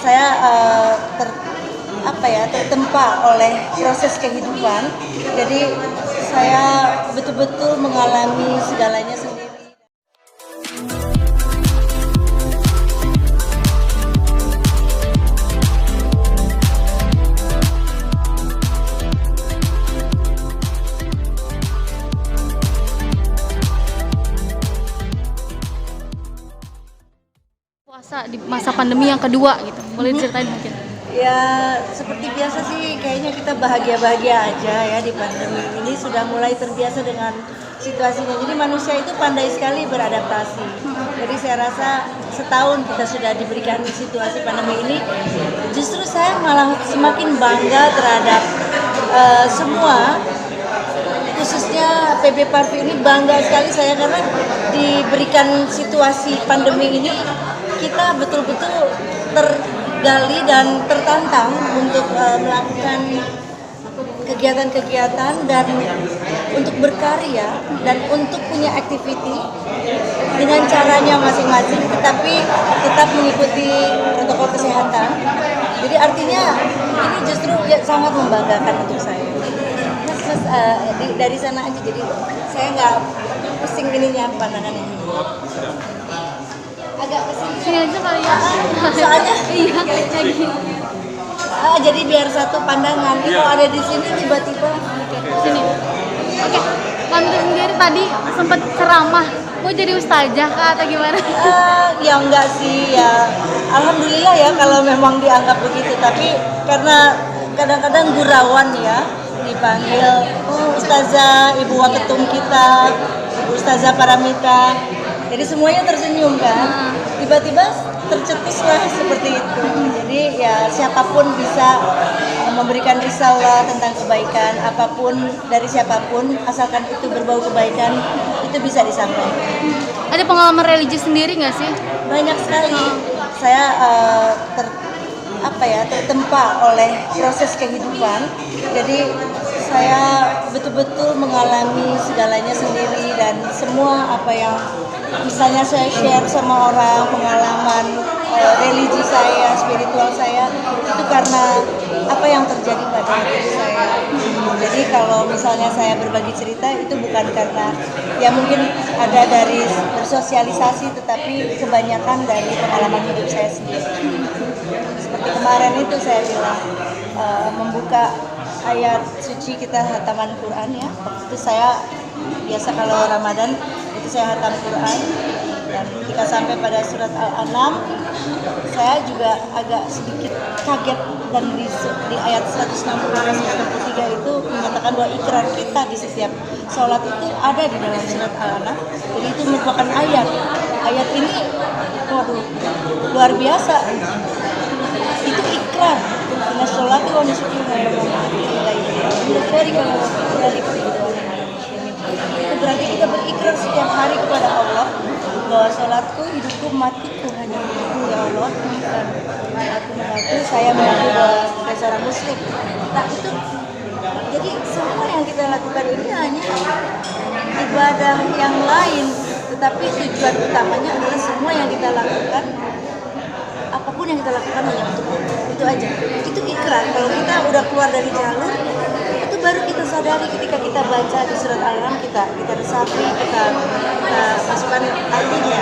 saya tertempa oleh proses kehidupan. Jadi saya betul-betul mengalami segalanya sendiri. Puasa di masa pandemi yang kedua gitu, boleh diceritain mungkin? Ya seperti biasa sih, kayaknya kita bahagia-bahagia aja ya di pandemi ini, sudah mulai terbiasa dengan situasinya. Jadi manusia itu pandai sekali beradaptasi. Jadi saya rasa setahun kita sudah diberikan situasi pandemi ini, justru saya malah semakin bangga terhadap semua, khususnya PB Parvi ini bangga sekali saya karena diberikan situasi pandemi ini kita betul-betul tergali dan tertantang untuk melakukan kegiatan-kegiatan dan untuk berkarya dan untuk punya activity dengan caranya masing-masing, tetapi tetap mengikuti protokol kesehatan. Jadi artinya ini justru ya, sangat membanggakan untuk saya. Mas, dari sana aja, jadi saya nggak pusing ininya pandangannya. Agak Sini aja kali ya. soalnya Iya, kayak gini. jadi biar satu pandangan. Kalau ada di sini tiba-tiba Sini. Oke, Tante sendiri tadi sempat ceramah, mau jadi ustazah kah atau gimana? ya enggak sih ya, alhamdulillah ya kalau memang dianggap begitu, tapi karena kadang-kadang gurauan ya dipanggil ustazah, ibu waketum kita, ibu ustazah Paramita, jadi semuanya tersenyum kan, tiba-tiba tercetuslah seperti itu. Jadi ya siapapun bisa memberikan risalah tentang kebaikan, apapun dari siapapun, asalkan itu berbau kebaikan, itu bisa disampaikan. Ada pengalaman religi sendiri nggak sih? Banyak sekali. Saya tertempa oleh proses kehidupan. Jadi saya betul-betul mengalami segalanya sendiri, dan semua apa yang misalnya saya share sama orang, pengalaman religi saya, spiritual saya, itu karena apa yang terjadi pada hidup saya. Jadi kalau misalnya saya berbagi cerita, itu bukan karena ya mungkin ada dari bersosialisasi, tetapi kebanyakan dari pengalaman hidup saya sendiri. Seperti kemarin itu saya bilang membuka ayat suci kita hataman Quran ya. Waktu itu saya biasa kalau Ramadan itu saya hatam Quran, dan ketika sampai pada surat Al-An'am saya juga agak sedikit kaget, dan di ayat 162-163 itu menyatakan bahwa ikrar kita di setiap sholat itu ada di dalam surat Al-An'am. Jadi itu merupakan ayat ini, waduh, luar biasa. Itu ikrar dengan sholat wa nusuki wa itu berarti kita berikrar setiap hari kepada Allah bahwa sholatku, hidupku, matiku hanya untukmu ya Allah, dan aku mengaku, saya mengaku bahwa saya seorang muslim. Nah itu, jadi semua yang kita lakukan ini hanya ibadah yang lain, tetapi tujuan utamanya adalah semua yang kita lakukan, apapun yang kita lakukan hanya untuk Allah. Itu aja, itu ikrar. Kalau kita udah keluar dari jalur, itu baru kita sadari ketika kita baca di surat Al-An'am, kita resapi, kita masukkan artinya.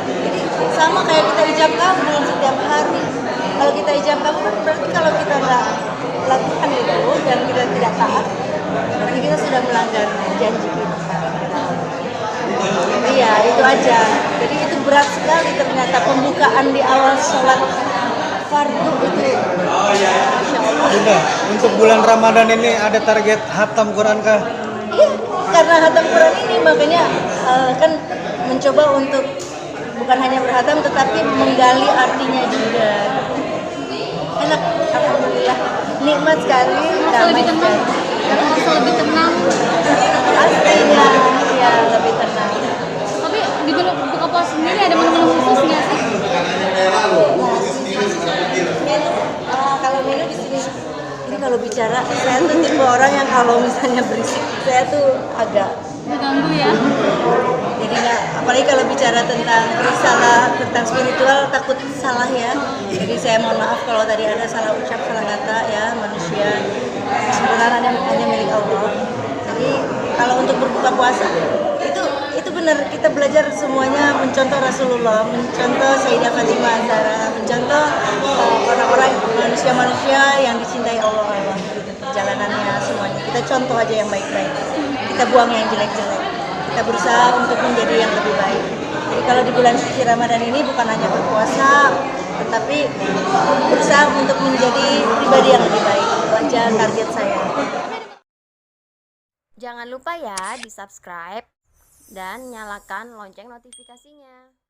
Jadi sama kayak kita ijab kabul setiap hari. Kalau kita ijab kabul berarti kalau kita nggak lakukan itu dan kita tidak taat, berarti kita sudah melanggar janji kita. Iya, itu aja. Jadi itu berat sekali ternyata pembukaan di awal sholat fardu itu. Masya Allah. Bunda, untuk bulan Ramadan ini ada target hatam Quran kah? Iya, karena hatam Quran ini makanya kan mencoba untuk bukan hanya berhatam tetapi menggali artinya juga. Enak, alhamdulillah, nikmat sekali. Merasa lebih tenang. Merasa lebih tenang. Pastinya, ya lebih tenang. Tapi di buka puasa sendiri ada menu-menu khusus nggak sih? Kalau menu di sini, ini kalau bicara, saya tuh tipe orang yang kalau misalnya berisik, saya tuh agak Mengganggu ya. jadi nggak, apalagi kalau bicara tentang risalah, tentang spiritual, takut salah ya. Jadi saya mohon maaf kalau tadi ada salah ucap, salah kata ya, manusia. Kesempurnaan hanya milik Allah. Jadi kalau untuk berbuka puasa itu benar, kita belajar semuanya mencontoh Rasulullah, mencontoh Sayyidah Fatimah Zahra, mencontoh orang-orang manusia-manusia yang dicintai Allah gitu, perjalanannya semuanya. Kita contoh aja yang baik-baik. Kita buang yang jelek-jelek. Kita berusaha untuk menjadi yang lebih baik. Jadi kalau di bulan suci Ramadan ini bukan hanya berpuasa, tetapi berusaha untuk menjadi pribadi yang lebih baik. Itu aja target saya. Jangan lupa ya di subscribe dan nyalakan lonceng notifikasinya.